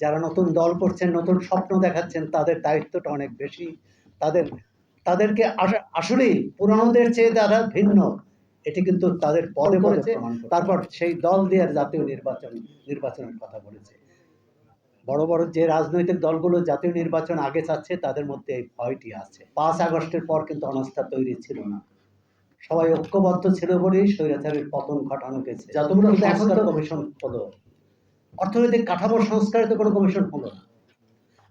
যারা নতুন দল করছেন, নতুন স্বপ্ন দেখাচ্ছেন, তাদের দায়িত্বটা অনেক বেশি। তাদের তাদেরকে আসলেই পুরানোদের চেয়ে তারা ভিন্ন, এটি কিন্তু তাদের পদে করেছে। তারপর সেই দল দিয়ে জাতীয় নির্বাচনের কথা বলেছে। বড় বড় যে রাজনৈতিক দলগুলো জাতীয় নির্বাচন আগে চাচ্ছে, তাদের মধ্যে এই ভয়টি আছে। 5 আগস্টের পর কিন্তু অনাস্থা তৈরি ছিল না, সবাই ঐক্যবদ্ধ ছিল বলেই স্বৈরাচারের পতন ঘটানো গেছে। যতগুলো সংস্কার কমিশন হলো, অর্থনৈতিক কাঠামোর সংস্কারে তো কোনো কমিশন হলো না,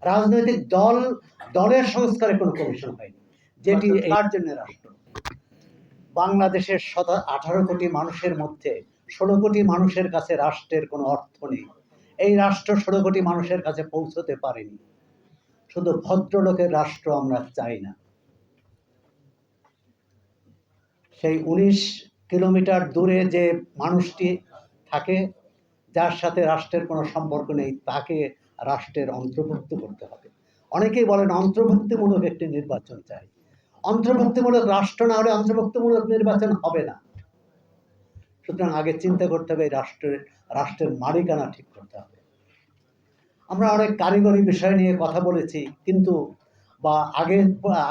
রাজনৈতিক দলের সংস্কারে কোনো কমিশন হয়নি, যেটি এর জন্য রাষ্ট্র। বাংলাদেশের 18 কোটি মানুষের মধ্যে 16 কোটি মানুষের কাছে রাষ্ট্রের কোনো অর্থ নেই। এই রাষ্ট্র 16 কোটি মানুষের কাছে পৌঁছতে পারেনি। শুধু ভদ্রলোকের রাষ্ট্র আমরা চাই না। সেই 19 কিলোমিটার দূরে যে মানুষটি থাকে, যার সাথে রাষ্ট্রের কোনো সম্পর্ক নেই, তাকে রাষ্ট্রের অন্তর্ভুক্ত করতে হবে। অনেকেই বলেন অন্তর্ভুক্তিমূলক একটি নির্বাচন চাই। অন্তর্ভুক্তিমূলক রাষ্ট্র না হলে অন্তর্ভুক্তিমূলক নির্বাচন হবে না। সুতরাং আগে চিন্তা করতে হবে রাষ্ট্রের মালিকানা ঠিক করতে হবে। আমরা অনেক কারিগরি বিষয় নিয়ে কথা বলেছি, কিন্তু বা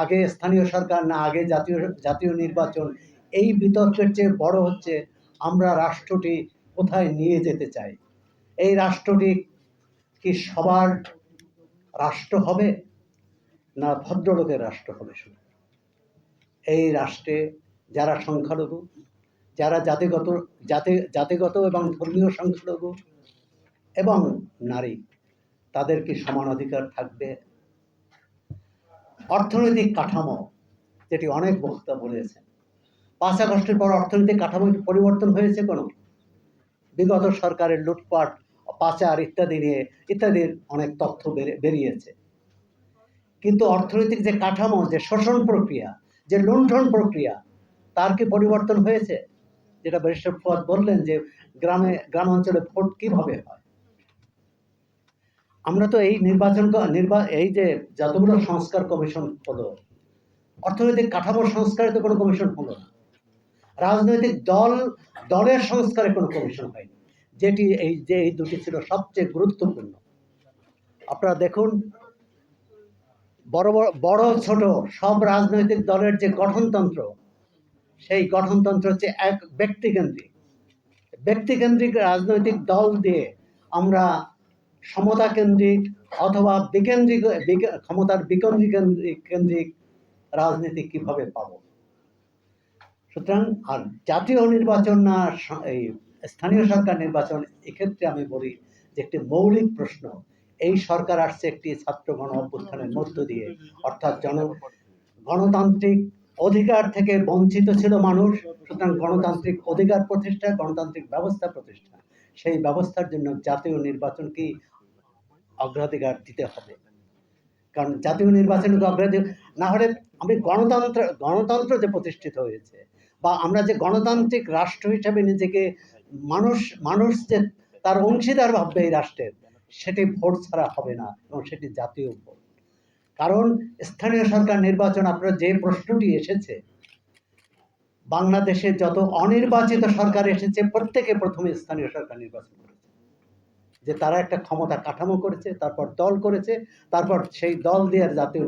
আগে স্থানীয় সরকার না আগে জাতীয় নির্বাচন, এই বিতর্কের চেয়ে বড় হচ্ছে আমরা রাষ্ট্রটি কোথায় নিয়ে যেতে চাই। এই রাষ্ট্রটি কি সবার রাষ্ট্র হবে, না ভদ্রলোকের রাষ্ট্র হবে? শুধু এই রাষ্ট্রে যারা সংখ্যালঘু, যারা জাতিগত এবং ধর্মীয় সংখ্যালঘু এবং নারী, তাদের কি সমান অধিকার থাকবে? অর্থনৈতিক কাঠামো, যেটি অনেক বক্তা বলেছেন, 5 আগস্টের পর অর্থনৈতিক কাঠামো পরিবর্তন হয়েছে কোনো? বিগত সরকারের লুটপাট, পাচার ইত্যাদির অনেক তথ্য বেরিয়েছে। কিন্তু অর্থনৈতিক যে কাঠামো, যে শোষণ প্রক্রিয়া, যে লুণ্ঠন প্রক্রিয়া, তার কি পরিবর্তন হয়েছে? যেটা ব্যারিস্টার ফুয়াদ বললেন যে গ্রামাঞ্চলে ভোট কিভাবে হয়। আমরা তো এই এই যে যতগুলো সংস্কার কমিশন হলো, অর্থনৈতিক কাঠামোর সংস্কারে তো কোনো কমিশন হলো না, রাজনৈতিক দলের সংস্কারে কোনো কমিশন হয়নি, যেটি এই দুটি ছিল সবচেয়ে গুরুত্বপূর্ণ। আপনারা দেখুন, বড় ছোট সব রাজনৈতিক দলের যে গঠনতন্ত্র, সেই গঠনতন্ত্র হচ্ছে এক ব্যক্তিকেন্দ্রিক রাজনৈতিক দল দিয়ে আমরা সমতা কেন্দ্রিক অথবা ক্ষমতার কেন্দ্রিক রাজনীতি কিভাবে পাব? সুতরাং আর জাতীয় নির্বাচন না এই স্থানীয় সরকার নির্বাচন, এক্ষেত্রে আমি বলি যে একটি মৌলিক প্রশ্ন। এই সরকার আসছে একটি ছাত্র গণ অভ্যুত্থানের মধ্য দিয়ে, অর্থাৎ গণতান্ত্রিক অধিকার থেকে বঞ্চিত ছিল মানুষ। সুতরাং গণতান্ত্রিক অধিকার প্রতিষ্ঠা, গণতান্ত্রিক ব্যবস্থা প্রতিষ্ঠা, সেই ব্যবস্থার জন্য জাতীয় নির্বাচনকে অগ্রাধিকার দিতে হবে। কারণ জাতীয় নির্বাচনকে অগ্রাধিকার না হলে আমি গণতন্ত্র যে প্রতিষ্ঠিত হয়েছে, বা আমরা যে গণতান্ত্রিক রাষ্ট্র হিসাবে নিজেকে মানুষ যে তার অংশীদার ভাববে এই রাষ্ট্রের, সেটি ভোট ছাড়া হবে না, এবং সেটি জাতীয় ভোট। কারণ স্থানীয় সরকার নির্বাচন, আপনার যে প্রশ্নটি এসেছে, বাংলাদেশে যত অনির্বাচিত সরকার এসেছে, প্রত্যেকে প্রথমে স্থানীয় সরকার নির্বাচন করেছে, যে তারা একটা ক্ষমতা কাঠামো করেছে, তারপর দল করেছে, তারপর সেই দল দিয়ে জাতীয়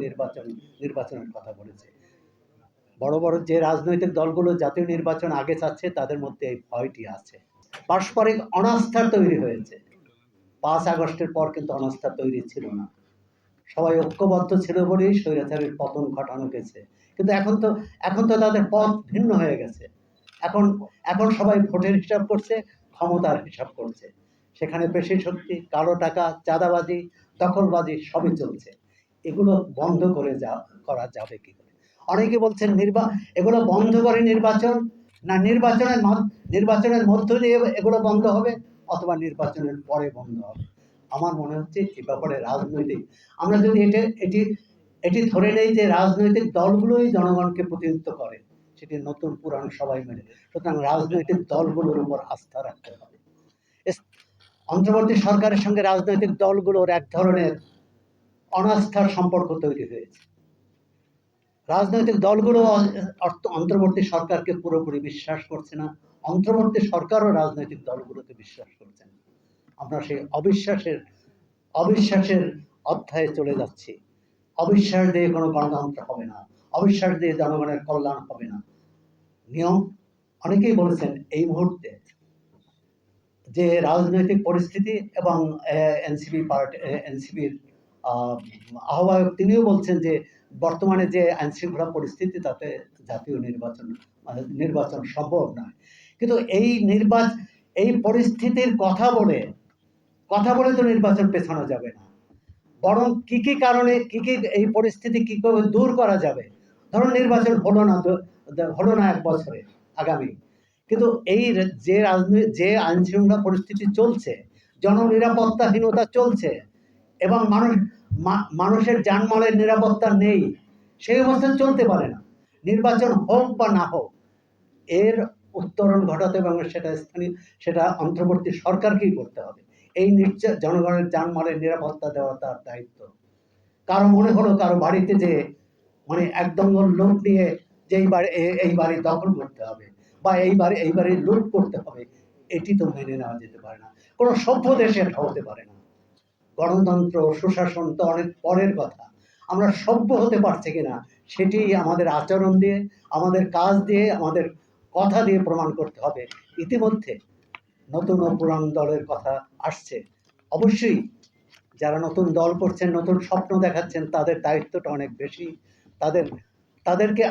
নির্বাচনের কথা বলেছে। বড় বড় যে রাজনৈতিক দলগুলো জাতীয় নির্বাচন আগে চাচ্ছে, তাদের মধ্যে এই ভয়টি আছে। পারস্পরিক অনাস্থা তৈরি হয়েছে। 5 আগস্টের পর কিন্তু অনাস্থা তৈরি ছিল না, সবাই ঐক্যবদ্ধ ছিল বলেই স্বৈরাচারের পতন ঘটানো গেছে। কিন্তু এখন তো তাদের পথ ভিন্ন হয়ে গেছে। এখন সবাই ভোটের হিসাব করছে, ক্ষমতার হিসাব করছে। সেখানে পেশি শক্তি, কালো টাকা, চাঁদাবাজি, দখলবাজি সবই চলছে। এগুলো বন্ধ করা যাবে কি করে? অনেকে বলছেন এগুলো বন্ধ করে নির্বাচন না, নির্বাচনের মধ্য দিয়ে এগুলো বন্ধ হবে, অথবা নির্বাচনের পরে বন্ধ হবে। আমার মনে হচ্ছে এই ব্যাপারে আমরা যদি এটি ধরে নেই যে রাজনৈতিক দলগুলোই জনগণকে প্রতিনিধিত্ব করে, সেটি নতুন পুরানো সবাই মেনে, সুতরাং রাজনৈতিক দলগুলোর উপর আস্থা রাখতে হবে। অন্তর্বর্তী সরকারের সঙ্গে রাজনৈতিক দলগুলোর এক ধরনের অনাস্থার সম্পর্ক তৈরি হয়েছে। রাজনৈতিক দলগুলো অন্তর্বর্তী সরকারকে পুরোপুরি বিশ্বাস করছে না, অন্তর্বর্তী সরকারও রাজনৈতিক দলগুলোকে বিশ্বাস করছে না। আমরা সেই অবিশ্বাসের অবিশ্বাসের অধ্যায়ে চলে যাচ্ছি। অবিশ্বাস দিয়ে কোনো গণতন্ত্র হবে না, অবিশ্বাস দিয়ে জনগণের কল্যাণ হবে না। নিয়ম, অনেকেই বলেছেন এই মুহূর্তে যে রাজনৈতিক পরিস্থিতি এবং এনসিপির আহ্বায়ক তিনিও বলছেন যে বর্তমানে যে আইনশৃঙ্খলা পরিস্থিতি তাতে জাতীয় নির্বাচন সম্ভব নয়। কিন্তু এই পরিস্থিতির কথা বলে তো নির্বাচন পেছানো যাবে না, বরং কি কারণে এই পরিস্থিতি কি করে দূর করা যাবে। ধরুন নির্বাচন হলো না 1 বছরে আগামী, কিন্তু এই যে আইন শৃঙ্খলা পরিস্থিতি চলছে, জননিরাপত্তাহীনতা চলছে এবং মানুষের জানমালের নিরাপত্তা নেই, সেই অবস্থা চলতে পারে না। নির্বাচন হোক বা না হোক, এর উত্তরণ ঘটাতে এবং সেটা অন্তর্বর্তী সরকারকেই করতে হবে। এই জনগণের জানমালের নিরাপত্তা দেওয়া তার দায়িত্ব। কারো মনে হলো কারো বাড়িতে যে মানে একদম লোক নিয়ে যে এই বাড়ি দখল করতে হবে বা এই বাড়ি লুট করতে হবে, এটি তো মেনে নেওয়া যেতে পারে না, কোনো সভ্য দেশে হতে পারে না। গণতন্ত্র, সুশাসন তো অনেক পরের কথা। আমরা সভ্য হতে পারছি কিনা সেটি আমাদের আচরণ দিয়ে, আমাদের কাজ দিয়ে, আমাদের কথা দিয়ে প্রমাণ করতে হবে। ইতিমধ্যে নতুন ও পুরান দলের কথা আসছে। অবশ্যই যারা নতুন দল করছেন, নতুন স্বপ্ন দেখাচ্ছেন, তাদের দায়িত্বটা অনেক বেশি। তাদেরকে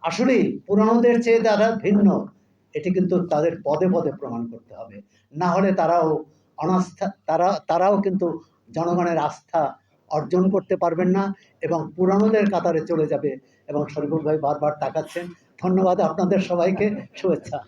আসলেই পুরানোদের চেয়ে যারা ভিন্ন, এটি কিন্তু তাদের পদে পদে প্রমাণ করতে হবে। না হলে তারাও কিন্তু জনগণের আস্থা অর্জন করতে পারবেন না এবং পুরানোদের কাতারে চলে যাবে। এবং শরীফুল ভাই বারবার তাকাচ্ছেন। ধন্যবাদ আপনাদের সবাইকে, শুভেচ্ছা।